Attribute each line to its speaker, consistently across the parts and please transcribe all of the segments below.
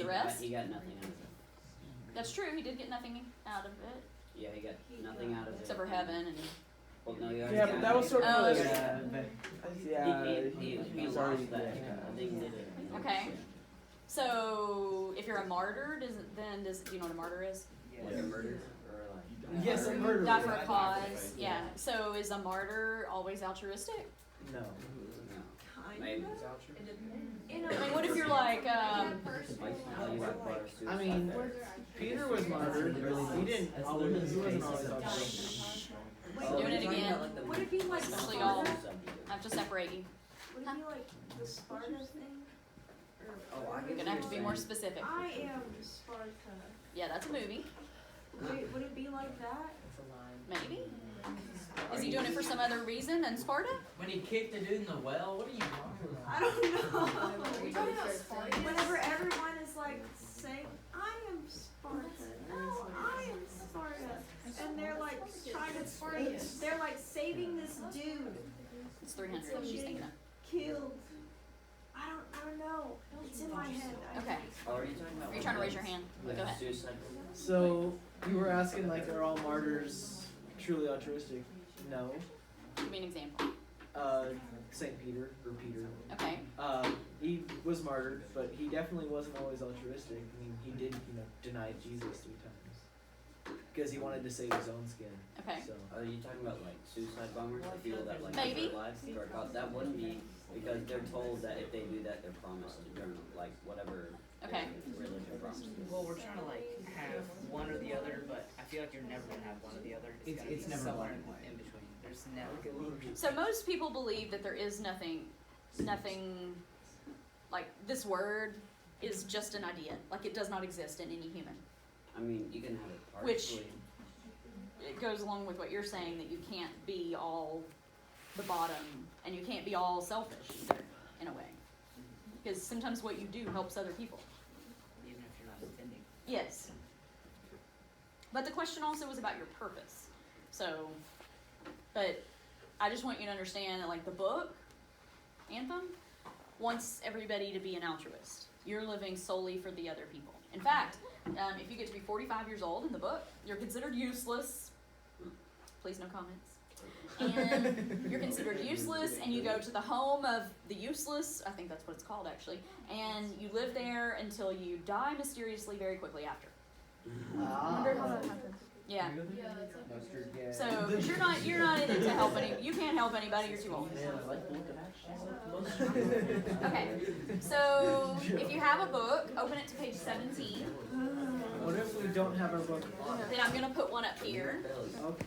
Speaker 1: the rest.
Speaker 2: He got nothing out of it.
Speaker 1: That's true. He did get nothing out of it
Speaker 2: Yeah, he got nothing out of it.
Speaker 1: except for heaven and.
Speaker 2: Well, no, he already
Speaker 3: Yeah,
Speaker 2: got
Speaker 3: but that was sort of.
Speaker 1: Oh,
Speaker 3: He's already dead.
Speaker 2: I think he did it.
Speaker 1: Okay. So if you're a martyr, do you know what a martyr is?
Speaker 2: Like a murder or like.
Speaker 3: Yes, a murderer.
Speaker 1: Die for a cause. Yeah. So is a martyr always altruistic?
Speaker 3: No.
Speaker 2: No. Maybe.
Speaker 1: I mean, what if you're like,
Speaker 3: I mean, Peter was martyred. He wasn't always altruistic.
Speaker 1: doing it again.
Speaker 4: Would it be like
Speaker 1: Especially y'all.
Speaker 4: Sparta?
Speaker 1: I have to separate you.
Speaker 4: Would it be like the Sparta thing?
Speaker 1: You're gonna have to be more specific.
Speaker 4: I am Sparta.
Speaker 1: Yeah, that's a movie.
Speaker 4: Would it be like that?
Speaker 1: Maybe. Is he doing it for some other reason than Sparta?
Speaker 5: When he kicked the dude in the well, what are you talking about?
Speaker 4: I don't know. Whenever everyone is like saying, I am Sparta. No, I am Sparta. And they're like trying to, they're like saving this dude
Speaker 1: It's 300. She's thinking of.
Speaker 4: killed. I don't know. It's in my head.
Speaker 1: Okay.
Speaker 2: Oh, are you talking about?
Speaker 1: Are you trying to raise your hand? Go ahead.
Speaker 2: Suicide.
Speaker 3: So you were asking like, are all martyrs truly altruistic? No.
Speaker 1: Give me an example.
Speaker 3: Saint Peter or Peter.
Speaker 1: Okay.
Speaker 3: He was martyred, but he definitely wasn't always altruistic. I mean, he did, deny Jesus 3 times because he wanted to save his own skin.
Speaker 1: Okay.
Speaker 3: So.
Speaker 2: Are you talking about like suicide bombers, the people that like
Speaker 1: Maybe.
Speaker 2: take their lives? That wouldn't be because they're told that if they do that, they're promised eternal, like whatever.
Speaker 1: Okay.
Speaker 2: Religion promises.
Speaker 6: Well, we're trying to like have one or the other, but I feel like you're never gonna have one or the other.
Speaker 5: It's
Speaker 6: gonna be
Speaker 5: never
Speaker 6: somewhere
Speaker 5: one way.
Speaker 6: in between. There's never.
Speaker 1: So most people believe that there is nothing, like this word is just an idea. Like it does not exist in any human.
Speaker 2: I mean, you can have it
Speaker 1: Which-
Speaker 2: partially.
Speaker 1: It goes along with what you're saying that you can't be all the bottom and you can't be all selfish either, in a way. Because sometimes what you do helps other people.
Speaker 6: Even if you're not offending.
Speaker 1: Yes. But the question also was about your purpose. So, but I just want you to understand that like the book, Anthem, wants everybody to be an altruist. You're living solely for the other people. In fact, if you get to be 45 years old in the book, you're considered useless. Please no comments. And you're considered useless and you go to the home of the useless, I think that's what it's called actually, and you live there until you die mysteriously very quickly after.
Speaker 3: Wonder how
Speaker 1: that happens. Yeah.
Speaker 3: Mustard gas.
Speaker 1: So, because you're not in it to help you can't help anybody, you're too old. Okay, so if you have a book, open it to page 17.
Speaker 3: What if we don't have our book on?
Speaker 1: Then I'm going to put one up here,
Speaker 3: Okay.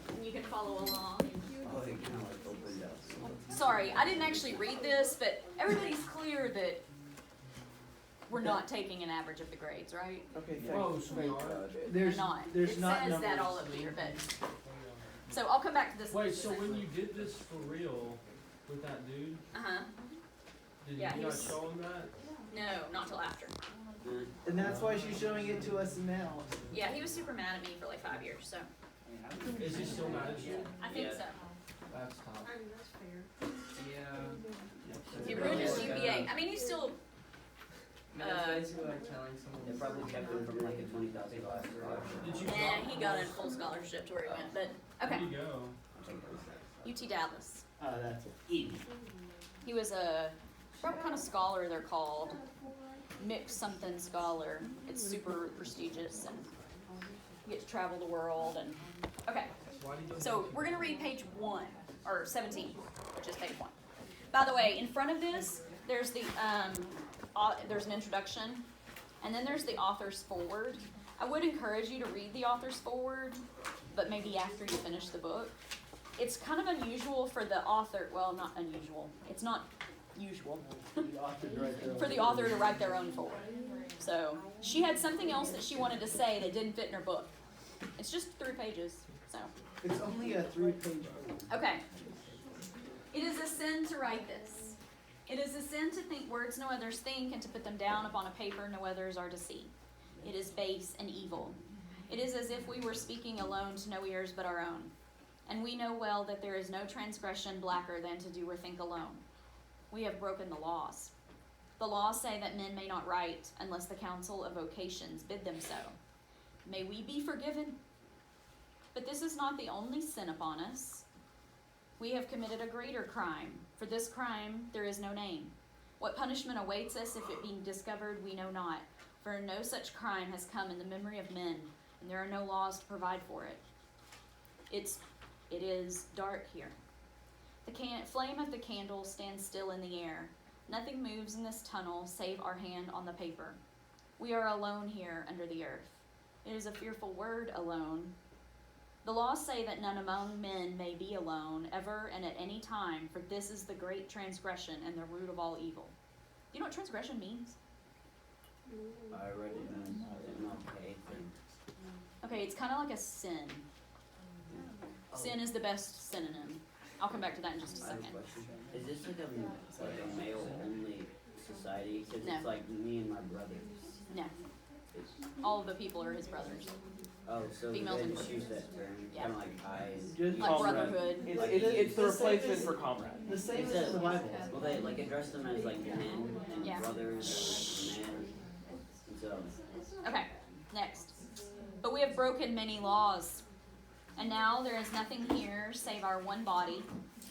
Speaker 1: and you can follow along.
Speaker 2: Oh, it kind of like opened up.
Speaker 1: Sorry, I didn't actually read this, but everybody's clear that we're not taking an average of the grades, right?
Speaker 3: Okay,
Speaker 5: Whoa,
Speaker 3: thanks.
Speaker 5: sweetheart.
Speaker 3: There's
Speaker 1: not.
Speaker 3: There's
Speaker 1: It
Speaker 3: not
Speaker 1: says
Speaker 3: numbers.
Speaker 1: that all up here, but so I'll come back to this.
Speaker 7: Wait, so when you did this for real with that dude, did
Speaker 1: Yeah,
Speaker 7: you
Speaker 1: he
Speaker 7: not
Speaker 1: was-
Speaker 7: show him that?
Speaker 1: No, not till after.
Speaker 3: And that's why she's showing it to us now.
Speaker 1: Yeah, he was super mad at me for like 5 years, so
Speaker 7: Is he still mad at you?
Speaker 1: I think
Speaker 2: Yeah.
Speaker 1: so.
Speaker 7: That's tough.
Speaker 4: That's fair.
Speaker 6: Yeah.
Speaker 1: He ruined his GPA. I mean, he's still.
Speaker 6: I mean, that's basically like telling someone.
Speaker 2: They probably kept him from like a $20,000 scholarship.
Speaker 7: Did you
Speaker 1: And he got a full scholarship to where he went. But okay,
Speaker 7: Where'd you go?
Speaker 1: UT Dallas.
Speaker 3: That's it.
Speaker 1: He was a what kind of scholar they're called? Mixed something scholar. It's super prestigious and you get to travel the world and okay.
Speaker 7: Why did you
Speaker 1: So we're gonna read page 1 or 17, which is page 1. By the way, in front of this, there's the there's an introduction, and then there's the author's foreword. I would encourage you to read the author's foreword, but maybe after you finish the book. It's kind of unusual for the author. Well, not unusual. It's not usual for the author to write their own foreword. So she had something else that she wanted to say that didn't fit in her book. It's just 3 pages. So.
Speaker 3: It's only a 3-page book.
Speaker 1: Okay. It is a sin to write this. It is a sin to think words no others think and to put them down upon a paper no others are to see. It is base and evil. It is as if we were speaking alone to no ears but our own. And we know well that there is no transgression blacker than to do or think alone. We have broken the laws. The laws say that men may not write unless the Council of Vocations bid them so. May we be forgiven? But this is not the only sin upon us. We have committed a greater crime. For this crime there is no name. What punishment awaits us if it be discovered, we know not. For no such crime has come in the memory of men, and there are no laws to provide for it. It is dark here. The flame of the candle stands still in the air. Nothing moves in this tunnel save our hand on the paper. We are alone here under the earth. It is a fearful word, alone. The laws say that none among men may be alone, ever and at any time, for this is the great transgression and the root of all evil. Do you know what transgression means?
Speaker 2: I read it in MLK thing.
Speaker 1: Okay, it's kind of like a sin. Sin is the best synonym. I'll come back to that in just a
Speaker 2: I have a
Speaker 1: second.
Speaker 2: question. Is this like a male only society? Cause
Speaker 1: No.
Speaker 2: it's like me and my brothers.
Speaker 1: No,
Speaker 2: It's,
Speaker 1: all of the people are his brothers.
Speaker 2: oh, so
Speaker 1: Females
Speaker 2: they
Speaker 1: and
Speaker 2: just use that term,
Speaker 1: Yeah.
Speaker 2: kinda like I and
Speaker 3: Just
Speaker 1: Like
Speaker 3: comrade.
Speaker 1: brotherhood.
Speaker 8: It's the
Speaker 3: The same
Speaker 8: replacement
Speaker 3: as-
Speaker 8: for comrade.
Speaker 3: The same
Speaker 2: It
Speaker 3: as in the
Speaker 2: says-
Speaker 3: Bible.
Speaker 2: well, they like address them as like men and
Speaker 1: Yeah.
Speaker 2: brothers or like men. And so,
Speaker 1: Okay, next. But we have broken many laws, and now there is nothing here save our one body,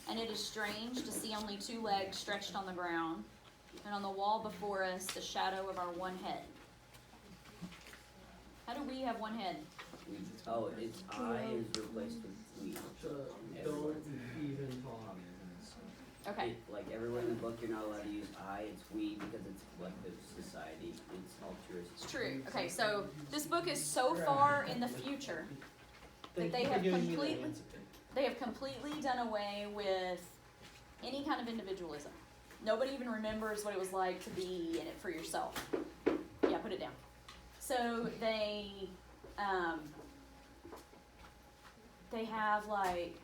Speaker 1: and it is strange to see only 2 legs stretched on the ground, and on the wall before us the shadow of our one head. How do we have one head?
Speaker 2: it's I is replaced with we. Everywhere.
Speaker 7: Don't even talk.
Speaker 1: Okay,
Speaker 2: Like everywhere in the book, you're not allowed to use I, it's we, because it's collective society, it's altruistic.
Speaker 1: it's true. Okay, so this book is so far in the future.
Speaker 3: Thank
Speaker 1: they
Speaker 3: you for
Speaker 1: have
Speaker 3: giving me that
Speaker 1: completely-
Speaker 3: answer.
Speaker 1: They have completely done away with any kind of individualism. Nobody even remembers what it was like to be in it for yourself. Yeah, put it down. So they have like,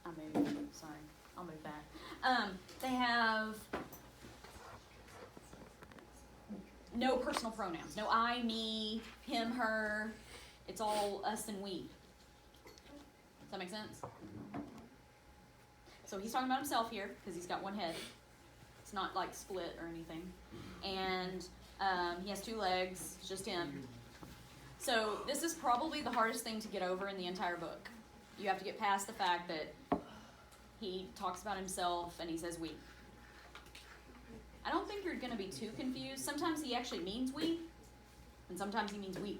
Speaker 1: I moved, sorry, I'll move back. They have no personal pronouns. No I, me, him, her. It's all us and we. Does that make sense? So he's talking about himself here because he's got one head. It's not like split or anything. And he has 2 legs. It's just him. So this is probably the hardest thing to get over in the entire book. You have to get past the fact that he talks about himself and he says we. I don't think you're going to be too confused. Sometimes he actually means we, and sometimes he means we.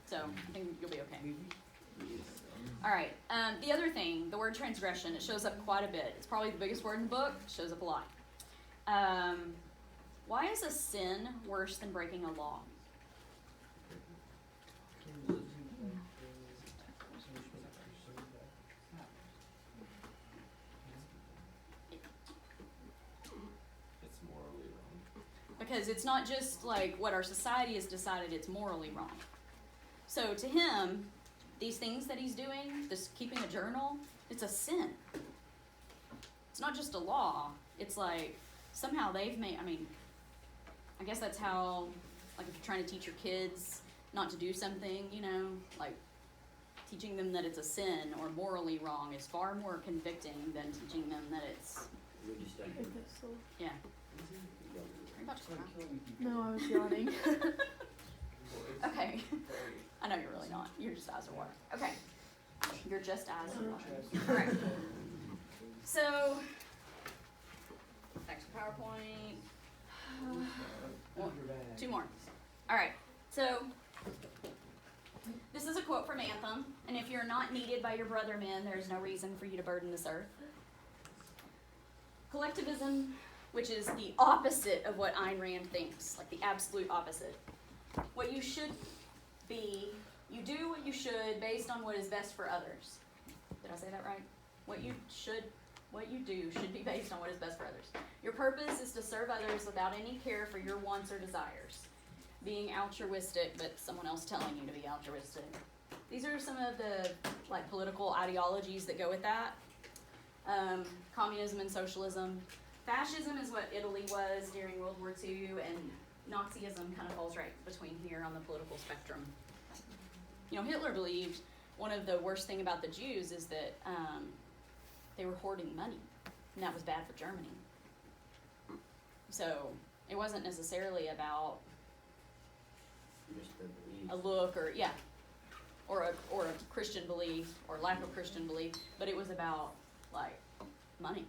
Speaker 1: So I think you'll be okay. All right. The other thing, the word transgression, it shows up quite a bit. It's probably the biggest word in the book. It shows up a lot. Why is a sin worse than breaking a law?
Speaker 8: It's morally wrong.
Speaker 1: Because it's not just like what our society has decided, it's morally wrong. So to him, these things that he's doing, this keeping a journal, it's a sin. It's not just a law. It's like somehow they've made, I guess that's how, like if you're trying to teach your kids not to do something, like teaching them that it's a sin or morally wrong is far more convicting than teaching them that it's,
Speaker 2: We're just done.
Speaker 1: yeah. Are you about to cry?
Speaker 9: No, I was yawning.
Speaker 1: Okay. I know you're really not. You're just eyes are water. Okay. You're just eyes are water. Alright. So, back to PowerPoint. One, 2 more. Alright. So, this is a quote from Anthem. And if you're not needed by your brother men, there's no reason for you to burden this earth. Collectivism, which is the opposite of what Ayn Rand thinks, like the absolute opposite. What you should be, you do what you should based on what is best for others. Did I say that right? What you do should be based on what is best for others. Your purpose is to serve others without any care for your wants or desires. Being altruistic, but someone else telling you to be altruistic. These are some of the like political ideologies that go with that. Communism and socialism. Fascism is what Italy was during World War II, and Nazism kind of falls right between here on the political spectrum. Hitler believed one of the worst thing about the Jews is that they were hoarding money. and that was bad for Germany. So it wasn't necessarily about
Speaker 2: Just the belief.
Speaker 1: a look or a Christian belief or lack of Christian belief, but it was about like money,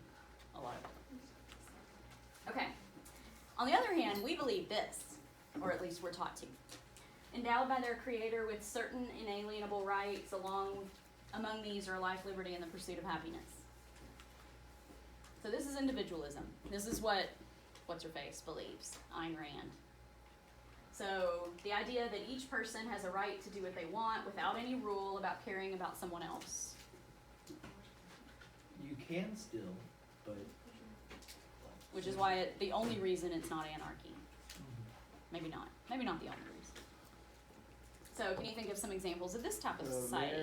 Speaker 1: a lot of it. Okay. On the other hand, we believe this, or at least we're taught to. Endowed by their Creator with certain inalienable rights, among these are life, liberty, and the pursuit of happiness. So this is individualism. This is what what's-her-face believes, Ayn Rand. So the idea that each person has a right to do what they want without any rule about caring about someone else.
Speaker 3: You can still, but
Speaker 1: Which is why the only reason it's not anarchy. Maybe not. Maybe not the only reason. So can you think of some examples of this type of society?